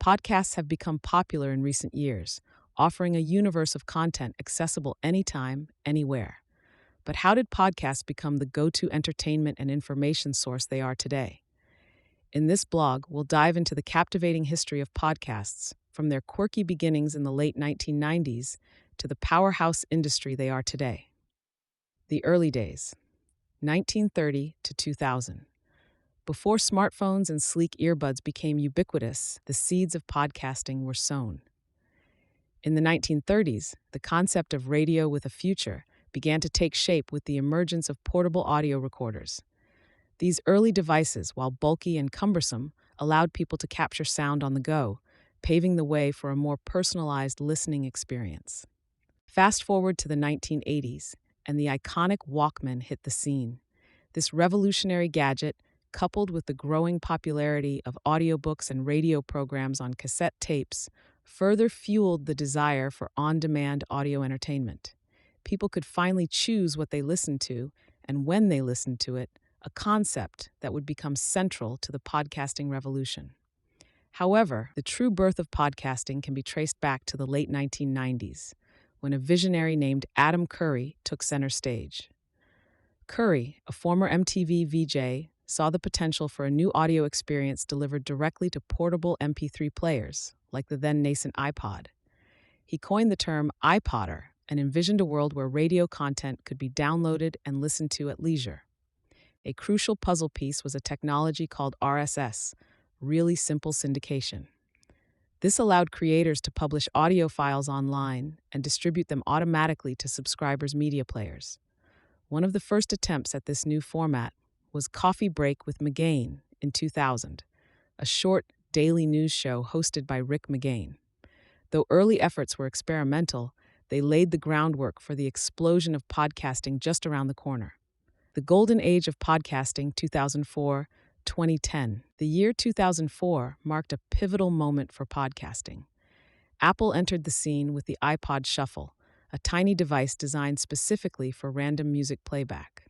Podcasts have become popular in recent years, offering a universe of content accessible anytime, anywhere. But how did podcasts become the go-to entertainment and information source they are today? In this blog, we'll dive into the captivating history of podcasts, from their quirky beginnings in the late 1990s to the powerhouse industry they are today. The early days, 1930 to 2000. Before smartphones and sleek earbuds became ubiquitous, the seeds of podcasting were sown. In the 1930s, the concept of radio with a future began to take shape with the emergence of portable audio recorders. These early devices, while bulky and cumbersome, allowed people to capture sound on the go, paving the way for a more personalized listening experience. Fast forward to the 1980s, and the iconic Walkman hit the scene. This revolutionary gadget, coupled with the growing popularity of audiobooks and radio programs on cassette tapes, further fueled the desire for on-demand audio entertainment. People could finally choose what they listened to and when they listened to it, a concept that would become central to the podcasting revolution. However, the true birth of podcasting can be traced back to the late 1990s, when a visionary named Adam Curry took center stage. Curry, a former MTV VJ, saw the potential for a new audio experience delivered directly to portable MP3 players, like the then nascent iPod. He coined the term iPodder and envisioned a world where radio content could be downloaded and listened to at leisure. A crucial puzzle piece was a technology called RSS, really simple syndication. This allowed creators to publish audio files online and distribute them automatically to subscribers' media players. One of the first attempts at this new format was Coffee Break with McGain in 2000, a short daily news show hosted by Rick McGain. Though early efforts were experimental, they laid the groundwork for the explosion of podcasting just around the corner. The golden age of podcasting, 2004-2010. The year 2004 marked a pivotal moment for podcasting. Apple entered the scene with the iPod Shuffle, a tiny device designed specifically for random music playback.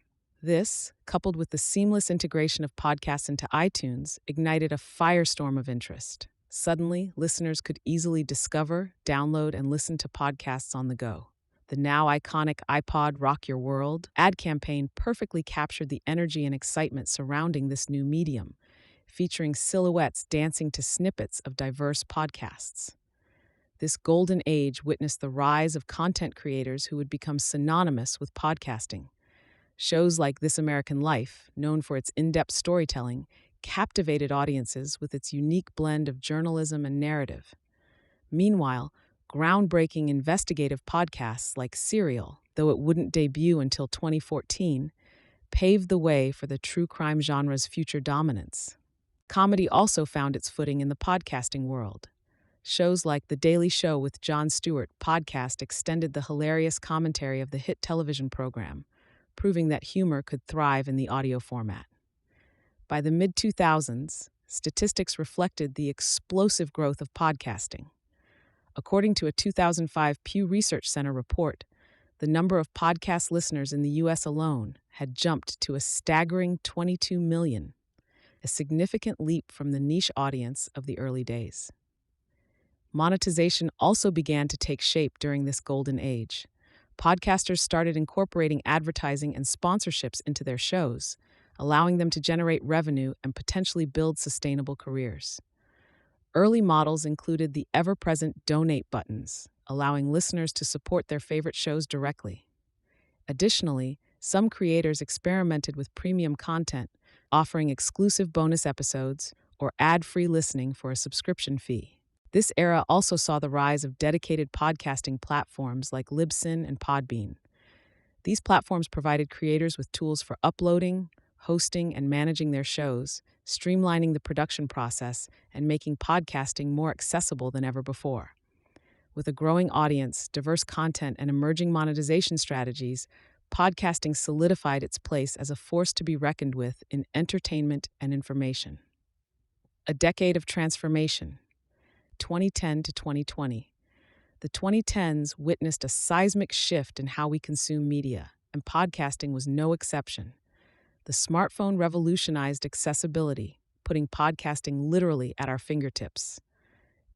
This, coupled with the seamless integration of podcasts into iTunes, ignited a firestorm of interest. Suddenly, listeners could easily discover, download, and listen to podcasts on the go. The now iconic iPod Rock Your World ad campaign perfectly captured the energy and excitement surrounding this new medium, featuring silhouettes dancing to snippets of diverse podcasts. This golden age witnessed the rise of content creators who would become synonymous with podcasting. Shows like This American Life, known for its in-depth storytelling, captivated audiences with its unique blend of journalism and narrative. Meanwhile, groundbreaking investigative podcasts like Serial, though it wouldn't debut until 2014, paved the way for the true crime genre's future dominance. Comedy also found its footing in the podcasting world. Shows like The Daily Show with Jon Stewart podcast extended the hilarious commentary of the hit television program, proving that humor could thrive in the audio format. By the mid-2000s, statistics reflected the explosive growth of podcasting. According to a 2005 Pew Research Center report, the number of podcast listeners in the U.S. alone had jumped to a staggering 22 million, a significant leap from the niche audience of the early days. Monetization also began to take shape during this golden age. Podcasters started incorporating advertising and sponsorships into their shows, allowing them to generate revenue and potentially build sustainable careers. Early models included the ever-present donate buttons, allowing listeners to support their favorite shows directly. Additionally, some creators experimented with premium content, offering exclusive bonus episodes or ad-free listening for a subscription fee. This era also saw the rise of dedicated podcasting platforms like Libsyn and Podbean. These platforms provided creators with tools for uploading, hosting, and managing their shows, streamlining the production process and making podcasting more accessible than ever before. With a growing audience, diverse content, and emerging monetization strategies, podcasting solidified its place as a force to be reckoned with in entertainment and information. A decade of transformation, 2010 to 2020. The 2010s witnessed a seismic shift in how we consume media, and podcasting was no exception. The smartphone revolutionized accessibility, putting podcasting literally at our fingertips.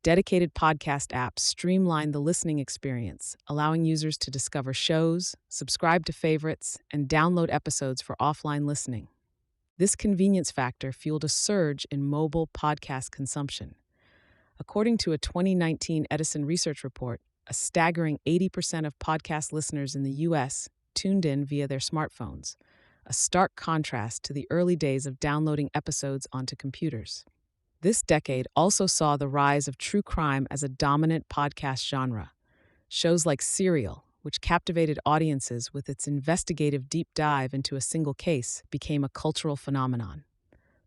Dedicated podcast apps streamline the listening experience, allowing users to discover shows, subscribe to favorites, and download episodes for offline listening. This convenience factor fueled a surge in mobile podcast consumption. According to a 2019 Edison research report, a staggering 80% of podcast listeners in the U.S. tuned in via their smartphones, a stark contrast to the early days of downloading episodes onto computers. This decade also saw the rise of true crime as a dominant podcast genre. Shows like Serial, which captivated audiences with its investigative deep dive into a single case, became a cultural phenomenon.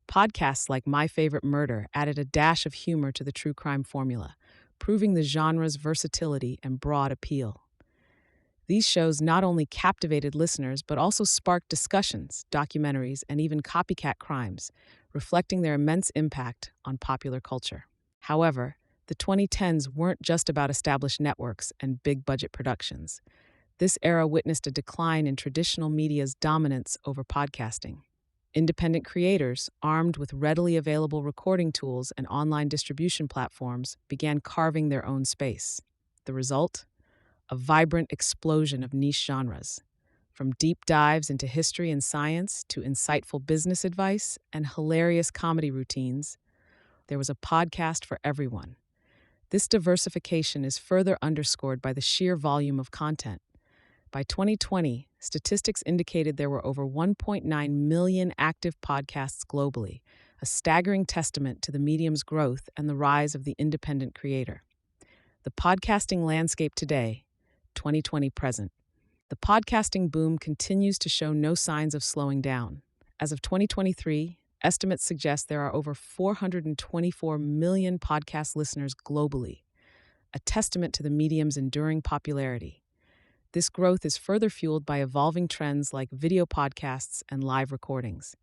Podcasts like My Favorite Murder added a dash of humor to the true crime formula, proving the genre's versatility and broad appeal. These shows not only captivated listeners but also sparked discussions, documentaries, and even copycat crimes, reflecting their immense impact on popular culture. However, the 2010s weren't just about established networks and big-budget productions. This era witnessed a decline in traditional media's dominance over podcasting. Independent creators, armed with readily available recording tools and online distribution platforms, began carving their own space. The result? A vibrant explosion of niche genres. From deep dives into history and science to insightful business advice and hilarious comedy routines, there was a podcast for everyone. This diversification is further underscored by the sheer volume of content. By 2020, statistics indicated there were over 1.9 million active podcasts globally, a staggering testament to the medium's growth and the rise of the independent creator. The podcasting landscape today, 2020 present. The podcasting boom continues to show no signs of slowing down. As of 2023, estimates suggest there are over 424 million podcast listeners globally, a testament to the medium's enduring popularity. This growth is further fueled by evolving trends like video podcasts and live recordings.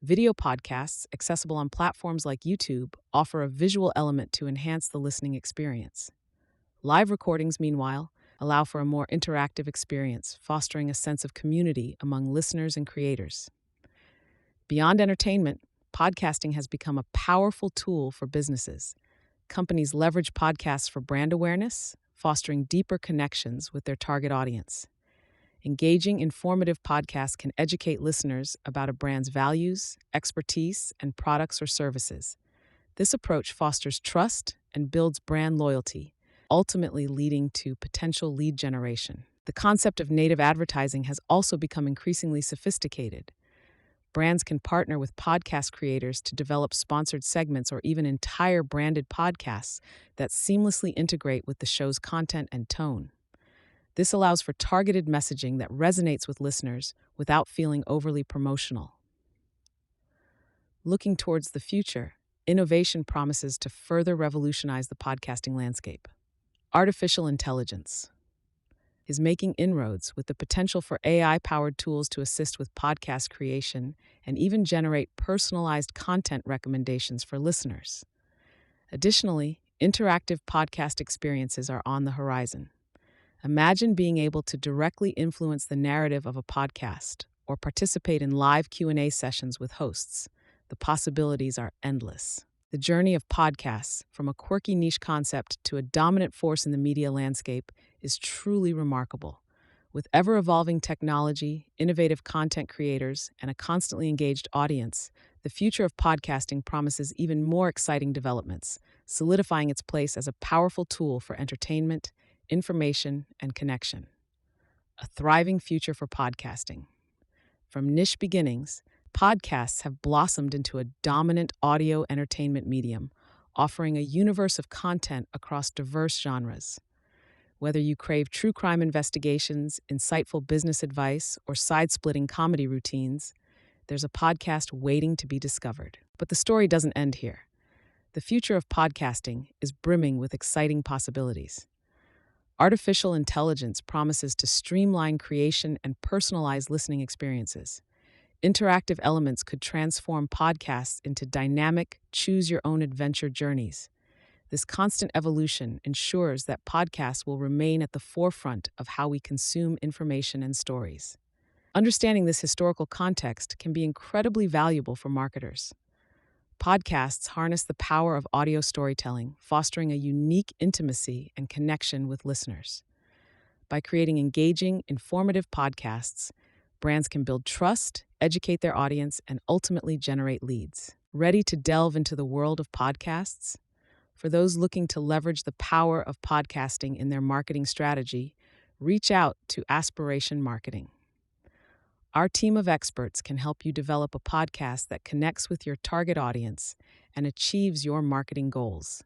Video podcasts, accessible on platforms like YouTube, offer a visual element to enhance the listening experience. Live recordings, meanwhile, allow for a more interactive experience, fostering a sense of community among listeners and creators. Beyond entertainment, podcasting has become a powerful tool for businesses. Companies leverage podcasts for brand awareness, fostering deeper connections with their target audience. Engaging, informative podcasts can educate listeners about a brand's values, expertise, and products or services. This approach fosters trust and builds brand loyalty, ultimately leading to potential lead generation. The concept of native advertising has also become increasingly sophisticated. Brands can partner with podcast creators to develop sponsored segments or even entire branded podcasts that seamlessly integrate with the show's content and tone. This allows for targeted messaging that resonates with listeners without feeling overly promotional. Looking towards the future, innovation promises to further revolutionize the podcasting landscape. Artificial intelligence is making inroads with the potential for AI-powered tools to assist with podcast creation and even generate personalized content recommendations for listeners. Additionally, interactive podcast experiences are on the horizon. Imagine being able to directly influence the narrative of a podcast or participate in live Q&A sessions with hosts. The possibilities are endless. The journey of podcasts, from a quirky niche concept to a dominant force in the media landscape, is truly remarkable. With ever-evolving technology, innovative content creators, and a constantly engaged audience, the future of podcasting promises even more exciting developments, solidifying its place as a powerful tool for entertainment, information, and connection. A thriving future for podcasting. From niche beginnings, podcasts have blossomed into a dominant audio entertainment medium, offering a universe of content across diverse genres. Whether you crave true crime investigations, insightful business advice, or side-splitting comedy routines, there's a podcast waiting to be discovered. But the story doesn't end here. The future of podcasting is brimming with exciting possibilities. Artificial intelligence promises to streamline creation and personalize listening experiences. Interactive elements could transform podcasts into dynamic, choose-your-own-adventure journeys. This constant evolution ensures that podcasts will remain at the forefront of how we consume information and stories. Understanding this historical context can be incredibly valuable for marketers. Podcasts harness the power of audio storytelling, fostering a unique intimacy and connection with listeners. By creating engaging, informative podcasts, brands can build trust, educate their audience, and ultimately generate leads. Ready to delve into the world of podcasts? For those looking to leverage the power of podcasting in their marketing strategy, reach out to Aspiration Marketing. Our team of experts can help you develop a podcast that connects with your target audience and achieves your marketing goals.